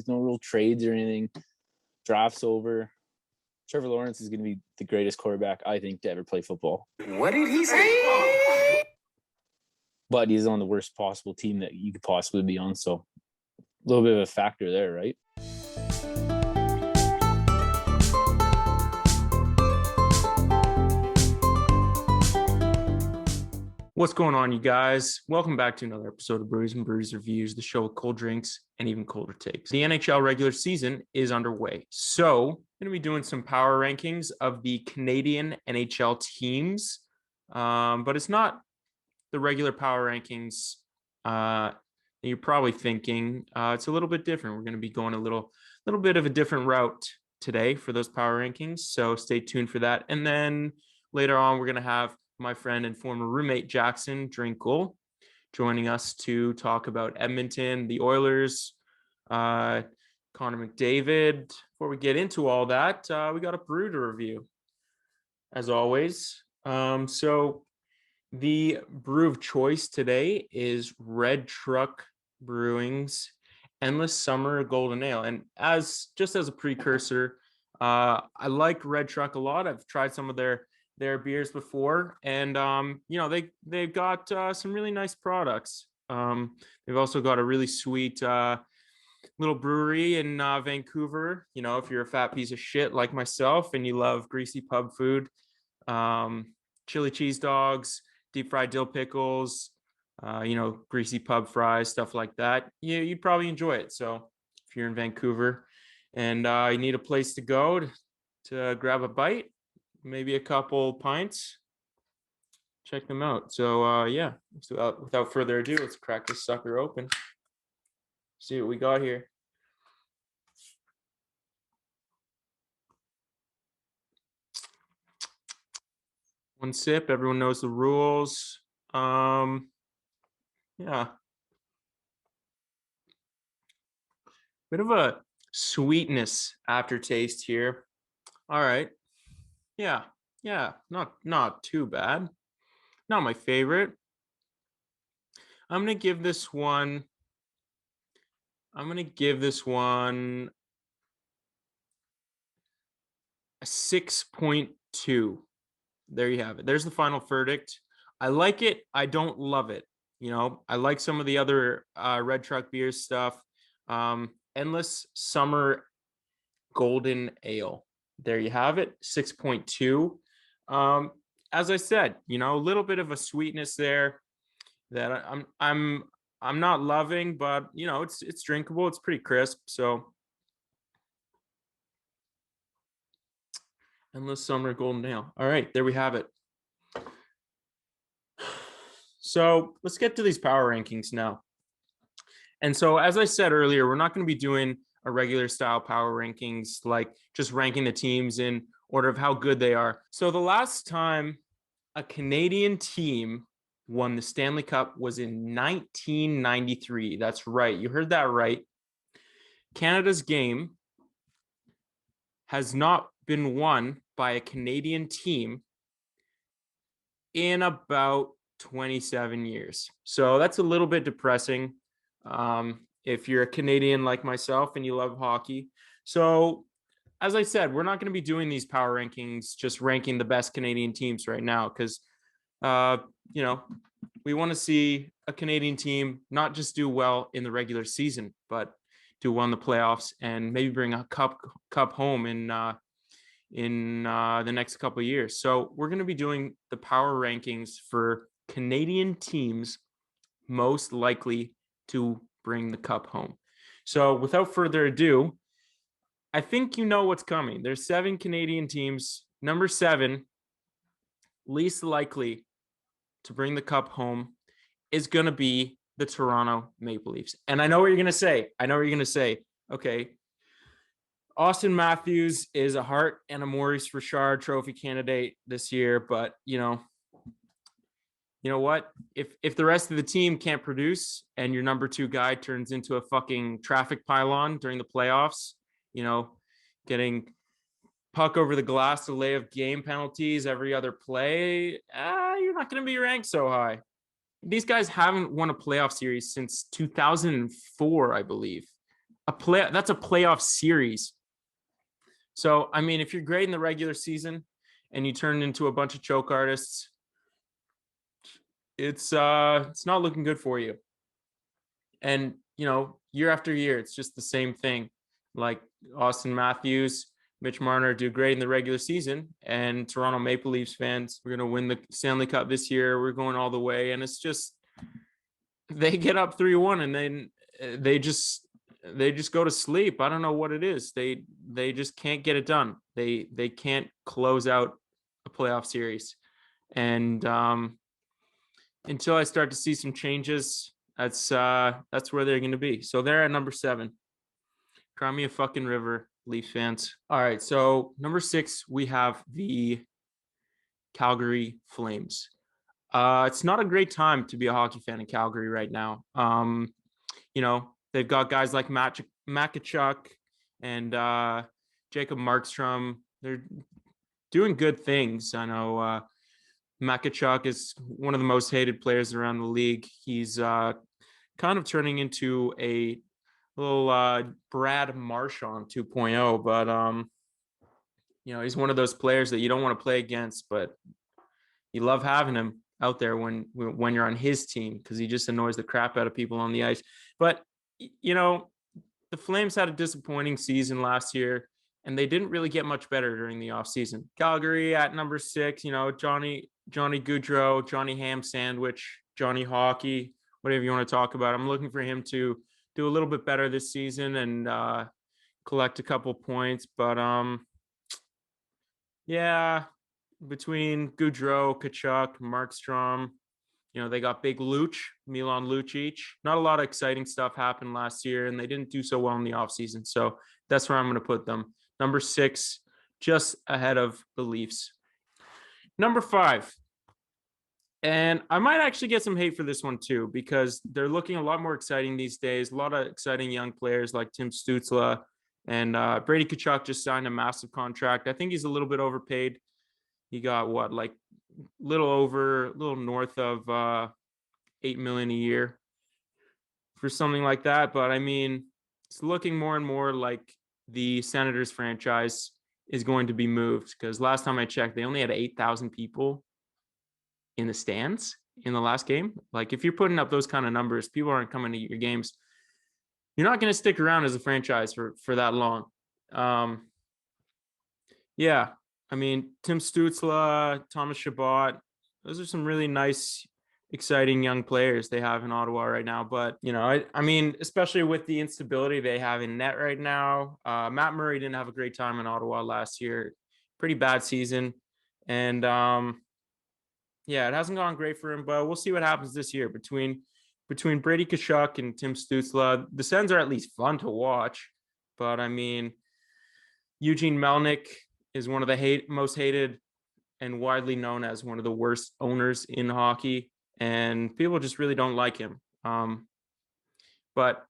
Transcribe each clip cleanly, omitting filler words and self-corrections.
There's no real trades or anything. Draft's over. Trevor Lawrence is going to be the greatest quarterback, I think, to ever play football. What did he say? But he's on the worst possible team that you could possibly be on. So a little bit of a factor there, right? What's going on, you guys? Welcome back to another episode of Brews Bruise Reviews, the show with cold drinks and even colder takes. The NHL regular season is underway. So I'm going to be doing some power rankings of the Canadian NHL teams. But it's not the regular power rankings that you're probably thinking. It's a little bit different. We're going to be going a little bit of a different route today for those power rankings. So stay tuned for that. And then later on, we're going to have my friend and former roommate Jackson Drinkle joining us to talk about Edmonton, the Oilers, Conor McDavid. Before we get into all that, we got a brew to review, as always. So the brew of choice today is Red Truck Brewing's Endless Summer Golden Ale. And just as a precursor, I like Red Truck a lot. I've tried some of their beers before, and they've got some really nice products. They've also got a really sweet little brewery in Vancouver. You know, if you're a fat piece of shit like myself and you love greasy pub food, chili cheese dogs, deep fried dill pickles, greasy pub fries, stuff like that, you'd probably enjoy it. So if you're in Vancouver and you need a place to go to grab a bite, maybe a couple pints, check them out. So without further ado, let's crack this sucker open, see what we got here. One sip, everyone knows the rules. Bit of a sweetness aftertaste here. All right. Yeah, not too bad. Not my favorite. I'm gonna give this one a 6.2. There you have it. There's the final verdict. I like it. I don't love it. You know, I like some of the other Red Truck beer stuff. Endless Summer Golden Ale. There you have it, 6.2. As I said, a little bit of a sweetness there that I'm not loving, but it's drinkable. It's pretty crisp. So Endless Summer Golden Ale. All right, there we have it. So let's get to these power rankings now. And so, as I said earlier, we're not going to be doing a regular style power rankings, like just ranking the teams in order of how good they are. So the last time a Canadian team won the Stanley Cup was in 1993. That's right. You heard that right. Canada's game has not been won by a Canadian team in about 27 years. So that's a little bit depressing. If you're a Canadian like myself and you love hockey. So as I said, we're not going to be doing these power rankings, just ranking the best Canadian teams right now, because, we want to see a Canadian team not just do well in the regular season, but do well in the playoffs and maybe bring a cup home in the next couple of years. So we're going to be doing the power rankings for Canadian teams most likely to bring the cup home. So without further ado, I think you know what's coming. There's 7 Canadian teams. Number 7, least likely to bring the cup home, is going to be the Toronto Maple Leafs. And I know what you're going to say. Okay, Austin Matthews is a Hart and a Maurice Richard trophy candidate this year, but you know what? If the rest of the team can't produce and your number 2 guy turns into a fucking traffic pylon during the playoffs, getting puck over the glass delay of game penalties every other play, you're not going to be ranked so high. These guys haven't won a playoff series since 2004, I believe. That's a playoff series. So, I mean, if you're great in the regular season and you turn into a bunch of choke artists, it's not looking good for you. And, year after year, it's just the same thing. Like Austin Matthews, Mitch Marner do great in the regular season, and Toronto Maple Leafs fans, we're going to win the Stanley Cup this year. We're going all the way. And it's just, they get up 3-1 and then they just go to sleep. I don't know what it is. They just can't get it done. They can't close out a playoff series. And until I start to see some changes, that's where they're going to be. So they're at number 7. Cry me a fucking river, Leafs fans. All right, so number 6, we have the Calgary Flames. It's not a great time to be a hockey fan in Calgary right now. They've got guys like Makachuk and Jacob Markstrom. They're doing good things. I know Makachuk is one of the most hated players around the league. He's kind of turning into a little Brad Marchand 2.0, but he's one of those players that you don't want to play against, but you love having him out there when you're on his team because he just annoys the crap out of people on the ice. But the Flames had a disappointing season last year, and they didn't really get much better during the offseason. Calgary at number 6, Johnny Gaudreau, Johnny Ham Sandwich, Johnny Hockey, whatever you want to talk about. I'm looking for him to do a little bit better this season and collect a couple points. But between Gaudreau, Kachuk, Markstrom, they got big Milan Lucic. Not a lot of exciting stuff happened last year, and they didn't do so well in the offseason. So that's where I'm going to put them. Number 6, just ahead of the Leafs. Number 5. And I might actually get some hate for this one too, because they're looking a lot more exciting these days. A lot of exciting young players like Tim Stützle and Brady Tkachuk just signed a massive contract. I think he's a little bit overpaid. He got little north of $8 million a year for something like that. But I mean, it's looking more and more like the Senators franchise is going to be moved, because last time I checked, they only had 8,000 people in the stands in the last game. Like, if you're putting up those kind of numbers, people aren't coming to your games. You're not going to stick around as a franchise for that long. I mean, Tim Stützle, Thomas Chabot, those are some really nice, exciting young players they have in Ottawa right now. But, I mean, especially with the instability they have in net right now, Matt Murray didn't have a great time in Ottawa last year. Pretty bad season. And, it hasn't gone great for him, but we'll see what happens this year between Brady Tkachuk and Tim Stützle. The Sens are at least fun to watch, but I mean, Eugene Melnyk is one of the most hated and widely known as one of the worst owners in hockey, and people just really don't like him. But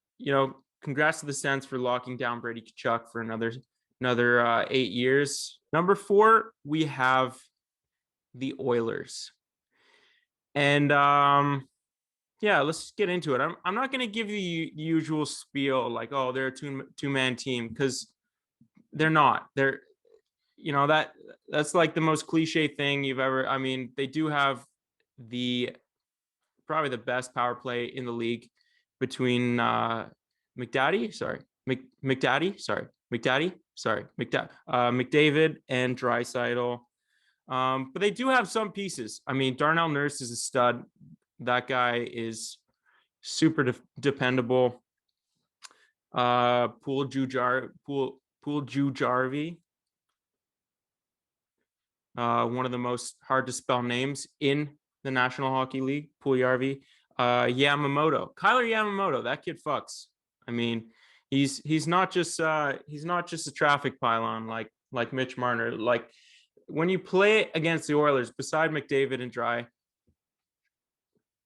congrats to the Sens for locking down Brady Tkachuk for another 8 years. Number 4, we have the Oilers. And let's get into it. I'm not going to give you the usual spiel like, oh, they're a two-man team, because they're not. They're that's like the most cliche thing you've ever. I mean, they do have probably the best power play in the league between McDavid and Draisaitl. But they do have some pieces. I mean, Darnell Nurse is a stud. That guy is super dependable. Pool Jujarvi, one of the most hard to spell names in the National Hockey League. Puljujärvi. Kyler Yamamoto, that kid fucks. I mean, he's not just a traffic pylon like Mitch Marner. Like, when you play against the Oilers, beside McDavid and Dry,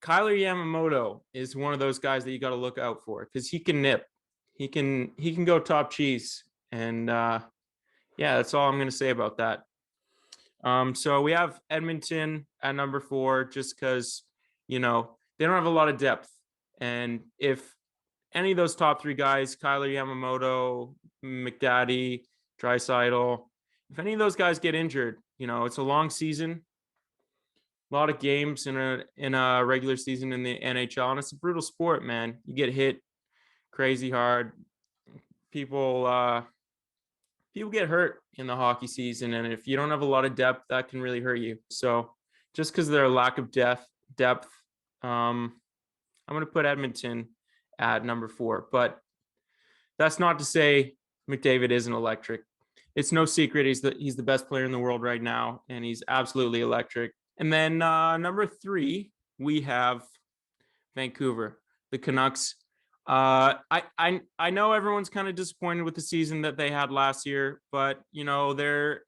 Kyler Yamamoto is one of those guys that you got to look out for, because he can nip. He can go top cheese. And that's all I'm going to say about that. So we have Edmonton at number 4, just because, they don't have a lot of depth. And if any of those top three guys, Kyler Yamamoto, McDavid, Draisaitl, if any of those guys get injured, it's a long season, a lot of games in a regular season in the NHL, and it's a brutal sport, man. You get hit crazy hard. People get hurt in the hockey season, and if you don't have a lot of depth, that can really hurt you. So just because of their lack of depth, I'm going to put Edmonton at number 4. But that's not to say McDavid isn't electric. It's no secret he's the best player in the world right now, and he's absolutely electric. And then number 3, we have Vancouver, the Canucks. I know everyone's kind of disappointed with the season that they had last year, but their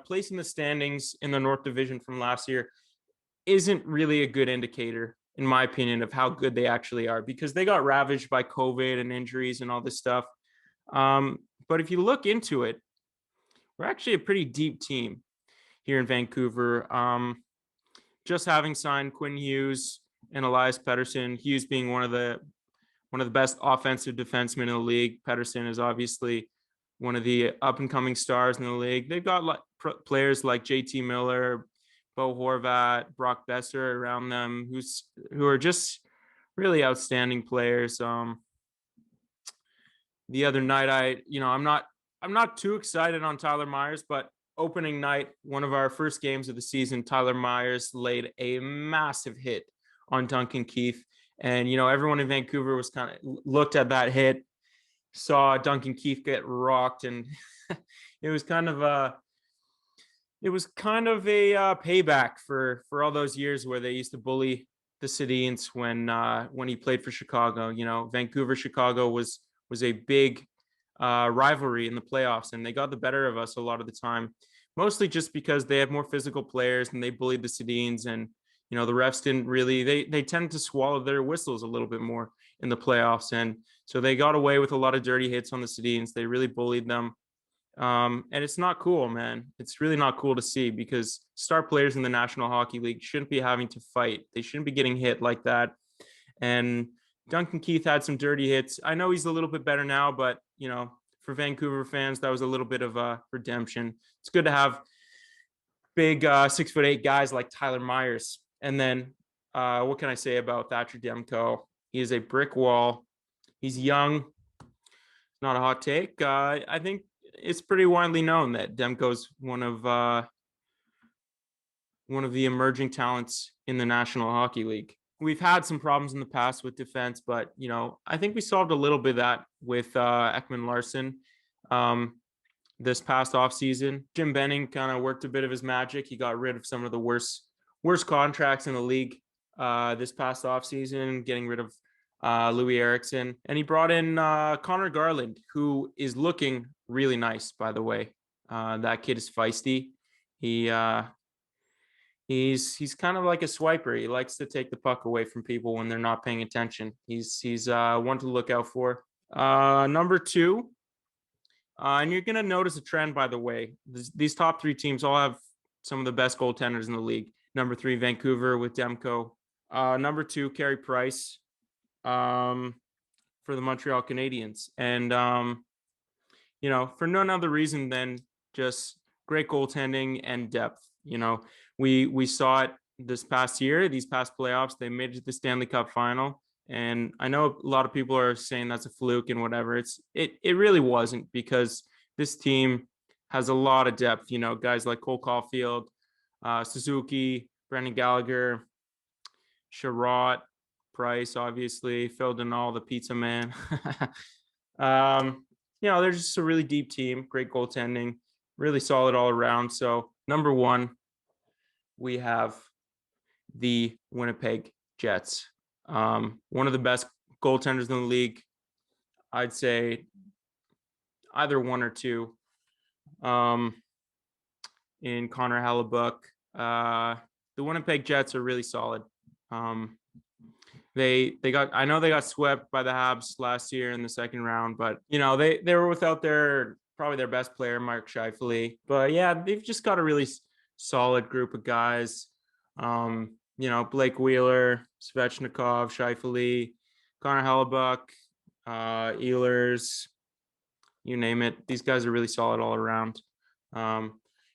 place in the standings in the North Division from last year isn't really a good indicator, in my opinion, of how good they actually are, because they got ravaged by COVID and injuries and all this stuff. But if you look into it, we're actually a pretty deep team here in Vancouver. Just having signed Quinn Hughes and Elias Pettersson, Hughes being one of the best offensive defensemen in the league. Pettersson is obviously one of the up and coming stars in the league. They've got players like JT Miller, Bo Horvat, Brock Besser around them, who are just really outstanding players. The other night, I'm not too excited on Tyler Myers, but opening night, one of our first games of the season, Tyler Myers laid a massive hit on Duncan Keith. And, everyone in Vancouver was kind of looked at that hit, saw Duncan Keith get rocked. And it was kind of a payback for all those years where they used to bully the Sedins when he played for Chicago. Vancouver, Chicago was a big rivalry in the playoffs, and they got the better of us a lot of the time, mostly just because they had more physical players and they bullied the Sedins. And the refs didn't really, they tend to swallow their whistles a little bit more in the playoffs, and so they got away with a lot of dirty hits on the Sedins. They really bullied them, and it's not cool, man. It's really not cool to see, because star players in the National Hockey League shouldn't be having to fight. They shouldn't be getting hit like that. And Duncan Keith had some dirty hits. I know he's a little bit better now, but for Vancouver fans, that was a little bit of a redemption. It's good to have big 6'8" guys like Tyler Myers. And then what can I say about Thatcher Demko? He is a brick wall. He's young. Not a hot take. I think it's pretty widely known that Demko's one of the emerging talents in the National Hockey League. We've had some problems in the past with defense, but, I think we solved a little bit of that with Ekman Larson this past offseason. Jim Benning kind of worked a bit of his magic. He got rid of some of the worst contracts in the league this past offseason, getting rid of Louis Eriksson. And he brought in Connor Garland, who is looking really nice, by the way. That kid is feisty. He's kind of like a swiper. He likes to take the puck away from people when they're not paying attention. He's one to look out for. Number 2, and you're going to notice a trend, by the way. These top 3 teams all have some of the best goaltenders in the league. Number 3, Vancouver with Demko. Number 2, Carey Price for the Montreal Canadiens. And, for none other reason than just great goaltending and depth. We saw it this past year, these past playoffs. They made it to the Stanley Cup final. And I know a lot of people are saying that's a fluke and whatever. It really wasn't, because this team has a lot of depth. Guys like Cole Caulfield, Suzuki, Brendan Gallagher, Sherratt, Price, obviously, Phil Denal, the pizza man. They're just a really deep team, great goaltending, really solid all around. So number 1, we have the Winnipeg Jets. One of the best goaltenders in the league. I'd say either 1 or 2. In Connor Hellebuck. The Winnipeg Jets are really solid. They got swept by the Habs last year in the second round, but they were without probably their best player, Mark Scheifele. But yeah, they've just got a really solid group of guys. Blake Wheeler, Svechnikov, Scheifele, Connor Hellebuck, Ehlers, you name it. These guys are really solid all around. And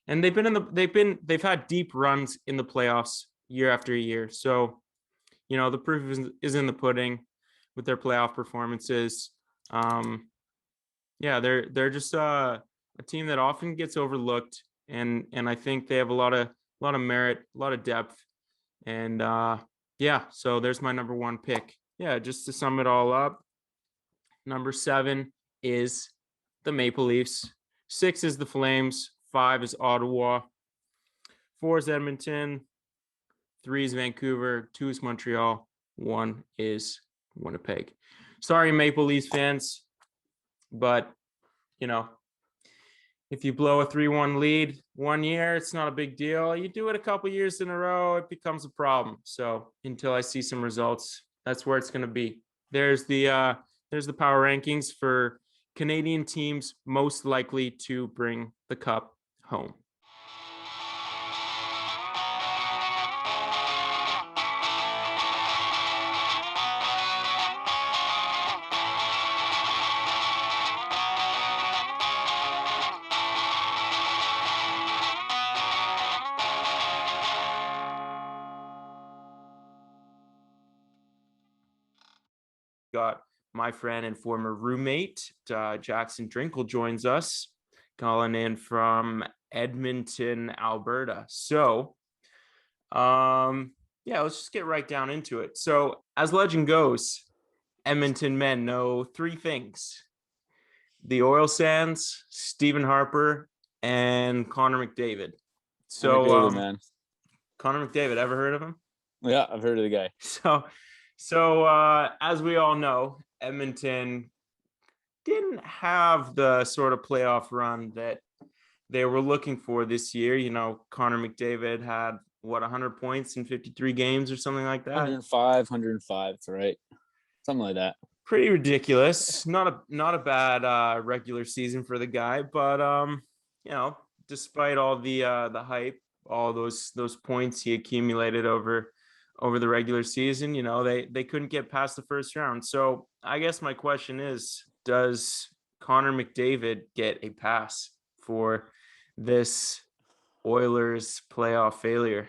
they've had deep runs in the playoffs year after year. So, the proof is in the pudding with their playoff performances. They're just a team that often gets overlooked, and I think they have a lot of merit, a lot of depth, and so there's my number one pick. Yeah, just to sum it all up, number 7 is the Maple Leafs, 6 is the Flames, 5 is Ottawa, 4 is Edmonton, 3 is Vancouver, 2 is Montreal, 1 is Winnipeg. Sorry, Maple Leafs fans, but if you blow a 3-1 lead one year, it's not a big deal. You do it a couple years in a row, it becomes a problem. So until I see some results, that's where it's going to be. There's the power rankings for Canadian teams most likely to bring the cup home. Got my friend and former roommate, Jackson Drinkle, joins us, calling in from Edmonton, Alberta. So, let's just get right down into it. So, as legend goes, Edmonton men know 3 things: the oil sands, Stephen Harper, and Conor McDavid. So, man. Conor McDavid, ever heard of him? Yeah, I've heard of the guy. So as we all know, Edmonton didn't have the sort of playoff run that they were looking for this year. Conor McDavid had 100 points in 53 games or something like that. 105, that's right. Something like that. Pretty ridiculous. Not a bad regular season for the guy, but despite all the hype, all those points he accumulated over the regular season, they couldn't get past the first round. So I guess my question is, does Connor McDavid get a pass for this Oilers playoff failure?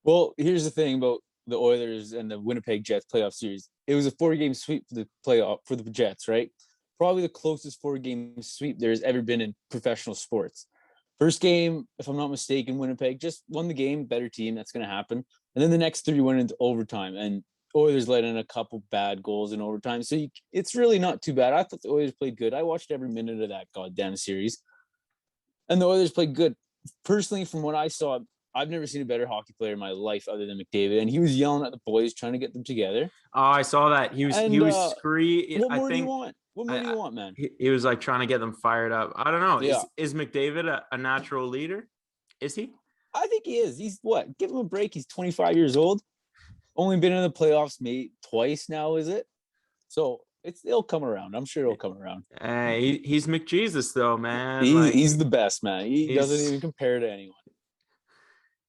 Well, here's the thing about the Oilers and the Winnipeg Jets playoff series. It was a 4-game sweep for the playoff for the Jets, right? Probably the closest 4-game sweep there's ever been in professional sports. First game, if I'm not mistaken, Winnipeg just won the game, better team. That's going to happen. And then the next 3 went into overtime, and Oilers let in a couple bad goals in overtime. So it's really not too bad. I thought the Oilers played good. I watched every minute of that goddamn series, and the Oilers played good. Personally, from what I saw, I've never seen a better hockey player in my life other than McDavid, and he was yelling at the boys, trying to get them together. Oh, I saw that. He was screaming. What more do you want? What more do you want, man? He was like trying to get them fired up. I don't know. Yeah. Is McDavid a natural leader? Is he? I think he is. He's what? Give him a break. He's 25 years old. Only been in the playoffs maybe twice now, is it? So it'll come around. I'm sure it'll come around. He's McJesus though, man. He's the best, man. He doesn't even compare to anyone.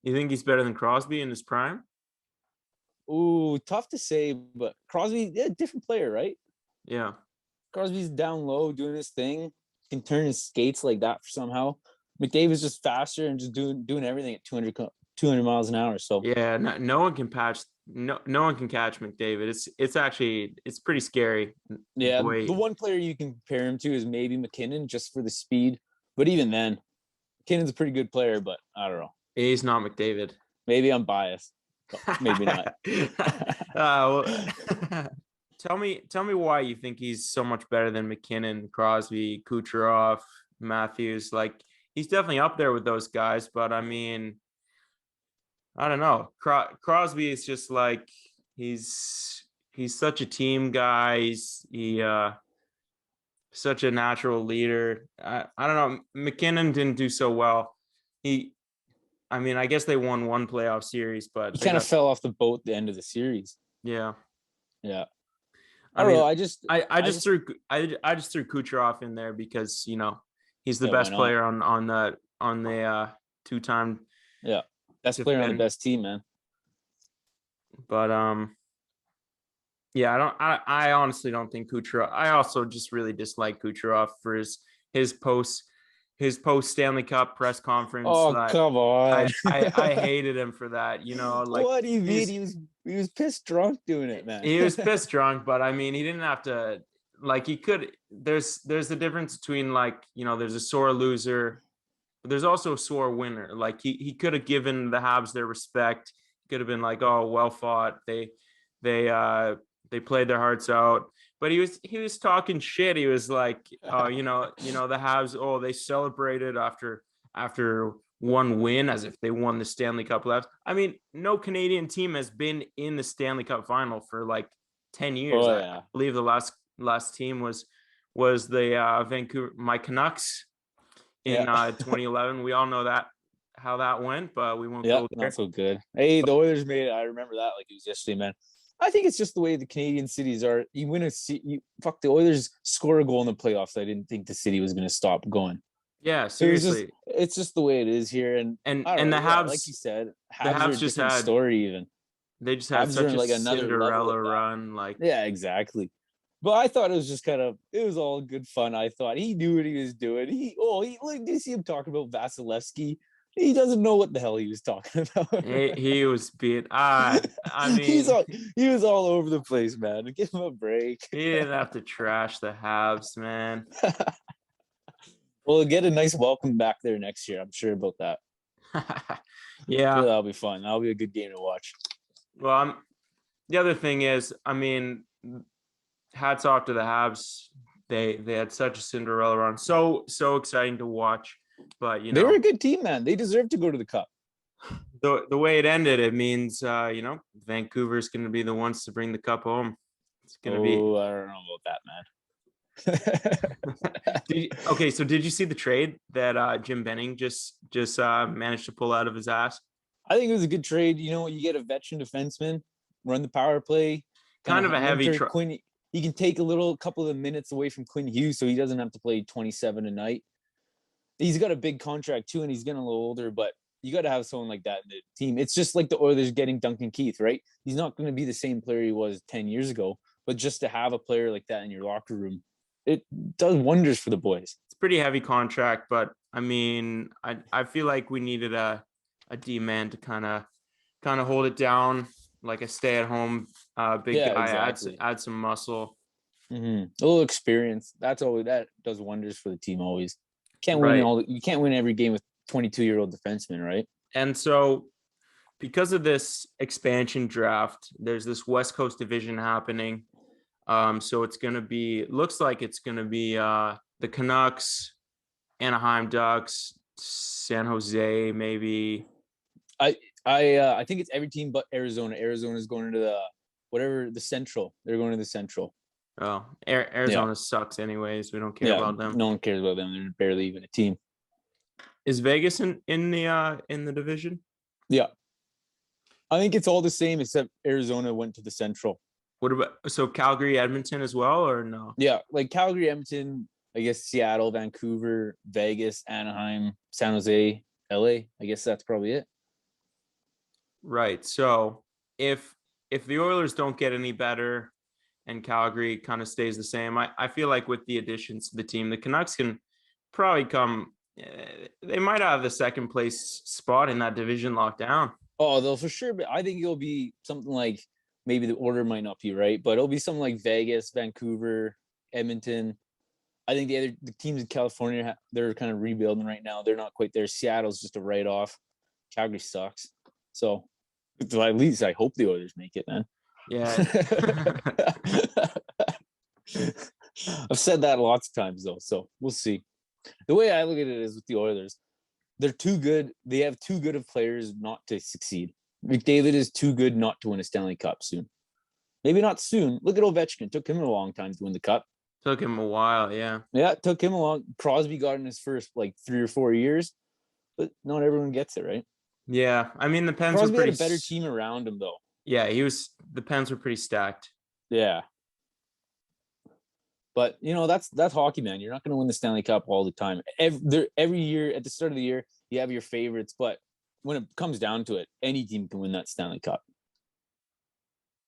You think he's better than Crosby in his prime? Ooh, tough to say, but Crosby, different player, right? Yeah. Crosby's down low doing his thing, can turn his skates like that somehow. McDavid's just faster and just doing everything at 200 miles an hour. So yeah, no one can catch McDavid. It's pretty scary. Yeah, the one player you can compare him to is maybe McKinnon, just for the speed. But even then, McKinnon's a pretty good player, but I don't know. He's not McDavid. Maybe I'm biased. Maybe not. Tell me why you think he's so much better than McKinnon, Crosby, Kucherov, Matthews. Like, he's definitely up there with those guys, but I mean, I don't know. Crosby is just like he's such a team guy. He's such a natural leader. I don't know. McKinnon didn't do so well. I guess they won one playoff series, but he kind of fell off the boat at the end of the series. Yeah. I don't know. I just threw Kucherov in there because he's the best player on the 2-time. Yeah, best player on the best team, man. But Yeah, I honestly don't think Kucherov. I also just really dislike Kucherov for his post Stanley Cup press conference. Oh, come on. I hated him for that. Like What do you mean? He was pissed drunk doing it, man. he was pissed drunk, but I mean, he didn't have to. Like he could. There's the difference between like there's a sore loser, but there's also a sore winner. Like he could have given the Habs their respect. He could have been like, oh, well fought. They played their hearts out, but he was talking shit. He was like, oh, the Habs, oh, they celebrated after one win as if they won the Stanley Cup left. I mean, no Canadian team has been in the Stanley Cup final for like 10 years. Oh, yeah. I believe the last team was the Vancouver Canucks in 2011. We all know how that went, but we won't go there. Not so good. Hey, the Oilers made it. I remember that like it was yesterday, man. I think it's just the way the Canadian cities are. You win the Oilers score a goal in the playoffs. I didn't think the city was going to stop going. Yeah, seriously. It's just the way it is here, and the Habs, like you said, the Habs just had story. Even they just had such a Cinderella run. Like, yeah, exactly. But I thought it was just it was all good fun. I thought he knew what he was doing. Did you see him talking about Vasilevsky? He doesn't know what the hell he was talking about. he was being, I mean, he was all over the place, man. Give him a break. He didn't have to trash the Habs, man. We'll get a nice welcome back there next year. I'm sure about that. Yeah. Sure, that'll be fun. That'll be a good game to watch. Well, the other thing is, I mean, hats off to the Habs. They had such a Cinderella run. So exciting to watch. But they were a good team, man. They deserve to go to the Cup. The way it ended, it means Vancouver's going to be the ones to bring the Cup home. It's going to be. Oh, I don't know about that, man. Okay, so did you see the trade that Jim Benning just managed to pull out of his ass? I think it was a good trade. You get a veteran defenseman, run the power play. Kind of a heavy. Quinn, he can take couple of minutes away from Quinn Hughes, so he doesn't have to play 27 a night. He's got a big contract too, and he's getting a little older, but you got to have someone like that in the team. It's just like the Oilers getting Duncan Keith, right? He's not going to be the same player he was 10 years ago, but just to have a player like that in your locker room, it does wonders for the boys. It's a pretty heavy contract, but I mean, I feel like we needed a D-man to kind of hold it down, like a stay-at-home big guy, exactly. add some muscle. Mm-hmm. A little experience. That does wonders for the team always. You can't win every game with 22-year-old defensemen, right? And so because of this expansion draft, there's this West Coast division happening. So looks like it's going to be the Canucks, Anaheim Ducks, San Jose, maybe. I think it's every team but Arizona. Arizona's going into the Central. They're going to the Central. Oh, Arizona sucks anyways. We don't care about them. No one cares about them. They're barely even a team. Is Vegas in the division? Yeah. I think it's all the same except Arizona went to the Central. What about Calgary, Edmonton as well, or no? Yeah, like Calgary, Edmonton, I guess Seattle, Vancouver, Vegas, Anaheim, San Jose, LA. I guess that's probably it. Right. So if the Oilers don't get any better and Calgary kind of stays the same, I feel like with the additions to the team, the Canucks can probably come. They might have the second place spot in that division locked down. Oh, they'll for sure. But I think it'll be something like, maybe the order might not be right, but it'll be something like Vegas, Vancouver, Edmonton. I think the teams in California, they're kind of rebuilding right now. They're not quite there. Seattle's just a write-off. Calgary sucks. So at least I hope the Oilers make it, man. Yeah. I've said that lots of times, though, so we'll see. The way I look at it is with the Oilers, they're too good. They have too good of players not to succeed. McDavid is too good not to win a Stanley Cup soon. Maybe not soon. Look at Ovechkin. It took him a long time to win the Cup. Took him a while, yeah. Yeah, it took him a long. Crosby got in his first 3 or 4 years, but not everyone gets it, right? Yeah, I mean the Pens Crosby were pretty had a better team around him, though. Yeah, the Pens were pretty stacked. Yeah. But, that's hockey, man. You're not going to win the Stanley Cup all the time. Every year, at the start of the year, you have your favorites. But when it comes down to it, any team can win that Stanley Cup.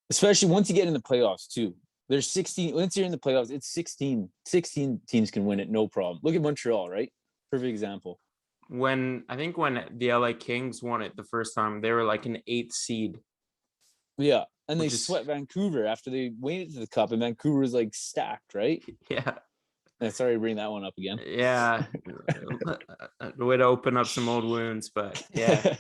especially once you get in the playoffs too. There's 16. Once you're in the playoffs, it's 16. 16 teams can win it, no problem. Look at Montreal, right? Perfect example. When the LA Kings won it the first time, they were like an 8th seed. Yeah, and they swept Vancouver after they waited to the cup, and Vancouver was like stacked, right? Yeah. Sorry to bring that one up again. Yeah, way to open up some old wounds, but yeah.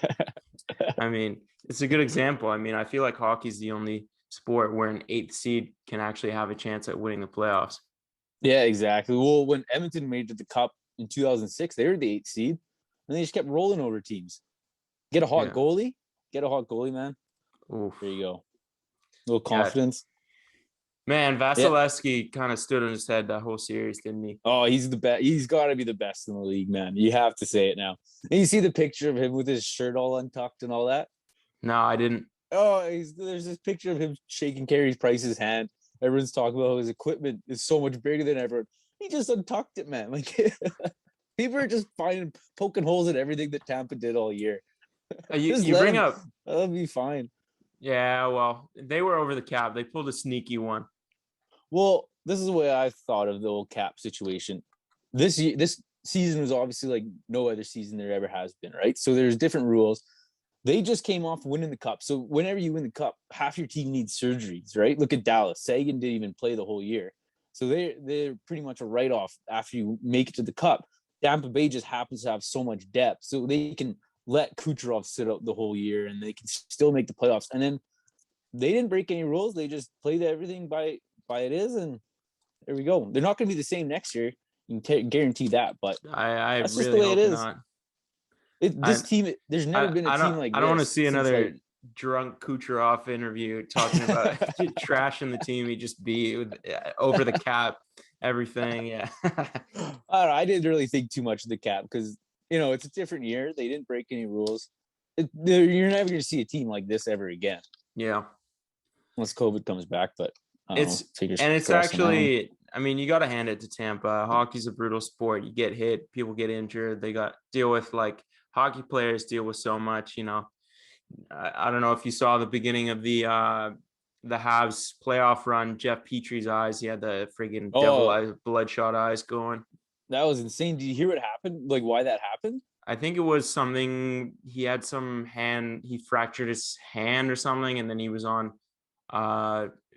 I mean, it's a good example. I mean, I feel like hockey's the only sport where an 8th seed can actually have a chance at winning the playoffs. Yeah, exactly. Well, when Edmonton made it to the cup in 2006, they were the 8th seed, and they just kept rolling over teams. Get a hot goalie, man. Oof. There you go. A little confidence. Man, Vasilevsky kind of stood on his head that whole series, didn't he? Oh, he's the best. He's got to be the best in the league, man. You have to say it now. And you see the picture of him with his shirt all untucked and all that? No, I didn't. Oh, there's this picture of him shaking Carey Price's hand. Everyone's talking about his equipment is so much bigger than ever. He just untucked it, man. Like people are just poking holes at everything that Tampa did all year. You bring up. That'll be fine. Yeah, well, they were over the cap. They pulled a sneaky one. Well, this is the way I thought of the old cap situation. This season was obviously like no other season there ever has been, right? So there's different rules. They just came off winning the cup. So whenever you win the cup, half your team needs surgeries, right? Look at Dallas. Sagan didn't even play the whole year. So they're pretty much a write-off after you make it to the cup. Tampa Bay just happens to have so much depth. So they can let Kucherov sit out the whole year and they can still make the playoffs. And then they didn't break any rules. They just played everything by it is, and there we go. They're not going to be the same next year. You can guarantee that, but I that's really just the way hope it is. Not. This team, there's never been a team like this. I don't want to see another drunk Kucherov interview talking about trashing the team he just beat over the cap, everything. Yeah. I don't know. I didn't really think too much of the cap because, it's a different year. They didn't break any rules. You're never going to see a team like this ever again. Yeah. Unless COVID comes back, but it's actually, I mean, you got to hand it to Tampa. Hockey's a brutal sport. You get hit, people get injured. They got deal with hockey players deal with so much, I don't know if you saw the beginning of the Habs playoff run, Jeff Petrie's eyes. He had the friggin' devil eyes, bloodshot eyes going. That was insane. Did you hear what happened? Like why that happened? I think it was something, he had he fractured his hand or something. And then he was on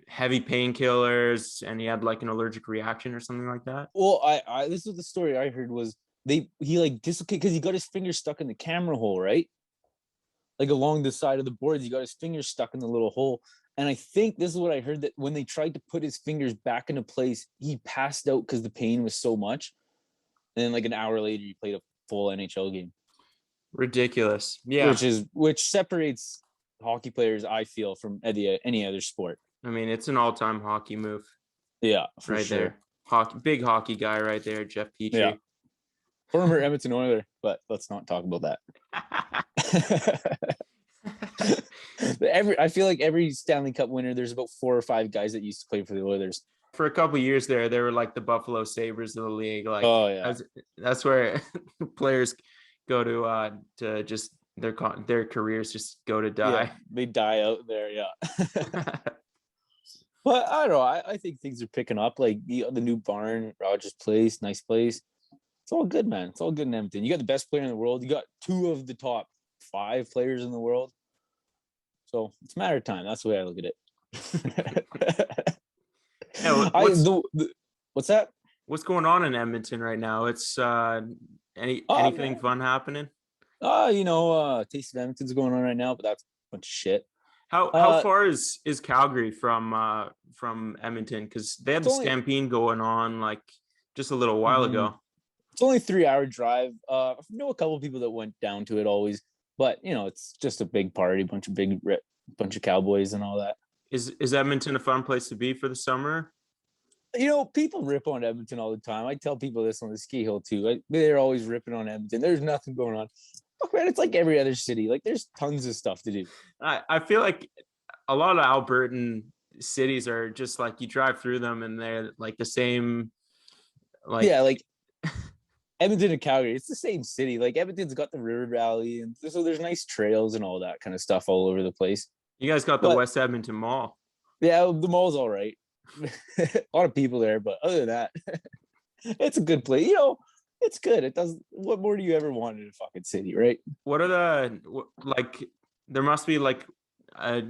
heavy painkillers and he had an allergic reaction or something like that. Well, I this is the story I heard was he dislocated because he got his finger stuck in the camera hole, right? Like along the side of the boards, he got his fingers stuck in the little hole. And I think this is what I heard, that when they tried to put his fingers back into place, he passed out because the pain was so much. And then an hour later, he played a full NHL game. Ridiculous. Yeah. Which separates hockey players, I feel, from any other sport. I mean, it's an all-time hockey move. Yeah, for right sure. There. Big hockey guy right there, Jeff Petrie. Yeah. Former Edmonton Oiler, but let's not talk about that. I feel like every Stanley Cup winner, there's about 4 or 5 guys that used to play for the Oilers. For a couple of years there, they were like the Buffalo Sabres of the league. Oh yeah, that's where players go to just their careers just go to die. Yeah, they die out there. Yeah. But I don't know. I think things are picking up. Like the new barn, Rogers Place, nice place. It's all good, man. It's all good in Edmonton. You got the best player in the world. You got 2 of the top 5 players in the world. So it's a matter of time. That's the way I look at it. What's that? What's going on in Edmonton right now? It's anything fun happening? Taste of Edmonton's going on right now, but that's a bunch of shit. How far is Calgary from Edmonton? Because they had the Stampede going on just a little while ago. It's only a 3-hour drive. I know a couple of people that went down to it always, but it's just a big party, bunch of cowboys and all that. Is Edmonton a fun place to be for the summer? People rip on Edmonton all the time. I tell people this on the ski hill too. They're always ripping on Edmonton. There's nothing going on. Look, man, it's like every other city. There's tons of stuff to do. I feel like a lot of Albertan cities are just you drive through them and they're the same. Edmonton and Calgary, it's the same city. Edmonton's got the river valley, and so there's nice trails and all that kind of stuff all over the place. You guys got the West Edmonton Mall. Yeah, the mall's all right. A lot of people there, but other than that, it's a good place. It's good. It does. What more do you ever want in a fucking city, right? What are there must be like a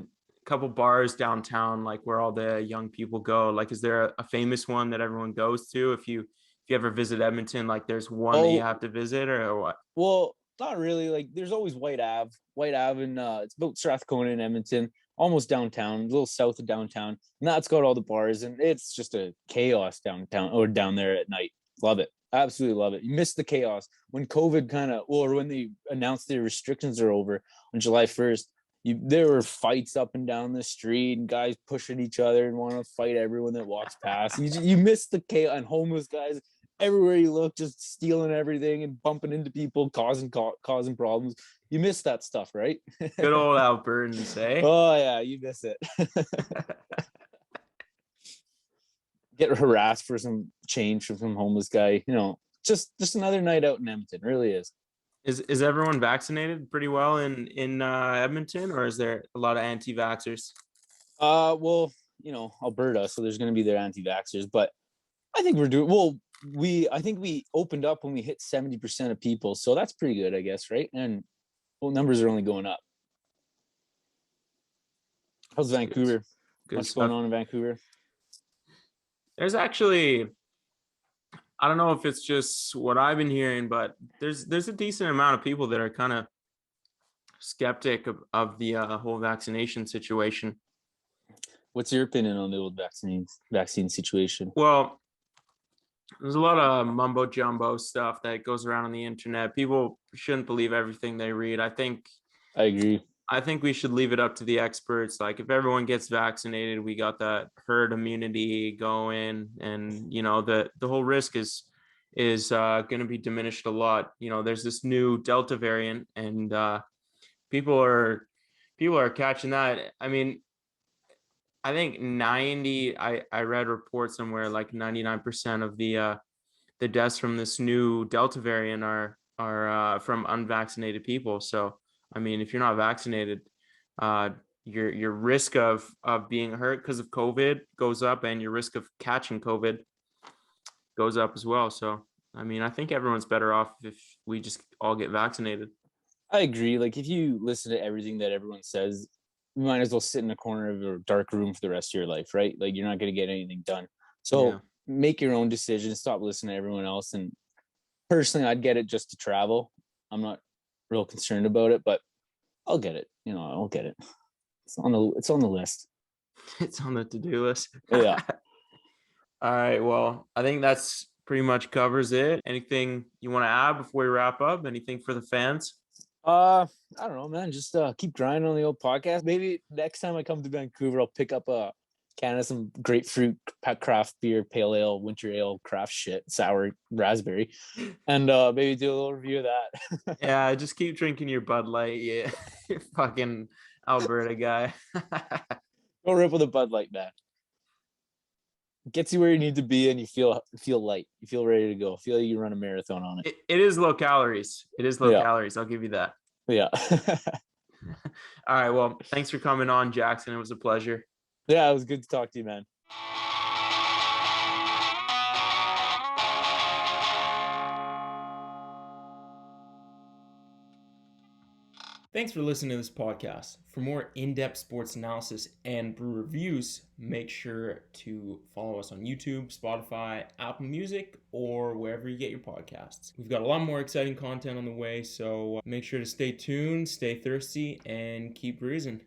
couple bars downtown, like where all the young people go. Like, is there a famous one that everyone goes to? If you ever visit Edmonton, like there's one that you have to visit or what? Well, not really. Like, there's always White Ave. White Ave, and it's about Strathcona in Edmonton, almost downtown, a little south of downtown. And that's got all the bars, and it's just a chaos downtown or down there at night. Love it. Absolutely love it. You miss the chaos when COVID or when they announced the restrictions are over on July 1st. There were fights up and down the street, and guys pushing each other and want to fight everyone that walks past. You miss the chaos, and homeless guys everywhere you look, just stealing everything and bumping into people, causing problems. You miss that stuff, right? Good old Albertans, eh? Oh yeah, you miss it. Get harassed for some change from some homeless guy. Just another night out in Edmonton. Really is. Is everyone vaccinated pretty well in Edmonton, or is there a lot of anti-vaxxers? Well, Alberta, so there's going to be their anti-vaxxers, but I think we're doing well. I think we opened up when we hit 70% of people, so that's pretty good, I guess, right? And numbers are only going up. How's Vancouver? What's going on in Vancouver? There's actually, I don't know if it's just what I've been hearing, but there's a decent amount of people that are kind of skeptic of the whole vaccination situation. What's your opinion on the old vaccine situation? Well, there's a lot of mumbo jumbo stuff that goes around on the internet. People shouldn't believe everything they read. I agree. I think we should leave it up to the experts. Like, if everyone gets vaccinated, we got that herd immunity going, and the whole risk is going to be diminished a lot. There's this new Delta variant, and people are catching that. I mean, I think I read reports somewhere like 99% of the deaths from this new Delta variant are from unvaccinated people. So, I mean, if you're not vaccinated, your risk of being hurt because of COVID goes up, and your risk of catching COVID goes up as well. So, I mean, I think everyone's better off if we just all get vaccinated. I agree. Like, if you listen to everything that everyone says, you might as well sit in a corner of a dark room for the rest of your life, right? Like, you're not going to get anything done. So make your own decisions. Stop listening to everyone else. And personally, I'd get it just to travel. I'm not real concerned about it, but I'll get it. I'll get it. It's on the list. It's on the to-do list. Yeah. All right. Well, I think that's pretty much covers it. Anything you want to add before we wrap up? Anything for the fans? I don't know, man. Just keep grinding on the old podcast. Maybe next time I come to Vancouver, I'll pick up a can of some grapefruit craft beer, pale ale, winter ale, craft shit, sour raspberry, and maybe do a little review of that. Yeah, just keep drinking your Bud Light, you fucking Alberta guy. Don't rip with a Bud Light, man. Gets you where you need to be, and you feel light. You feel ready to go. Feel like you run a marathon on it. It is low calories. Calories. I'll give you that. Yeah. All right. Well, thanks for coming on, Jackson. It was a pleasure. Yeah, it was good to talk to you, man. Thanks for listening to this podcast. For more in-depth sports analysis and brew reviews, make sure to follow us on YouTube, Spotify, Apple Music, or wherever you get your podcasts. We've got a lot more exciting content on the way, so make sure to stay tuned, stay thirsty, and keep bruising.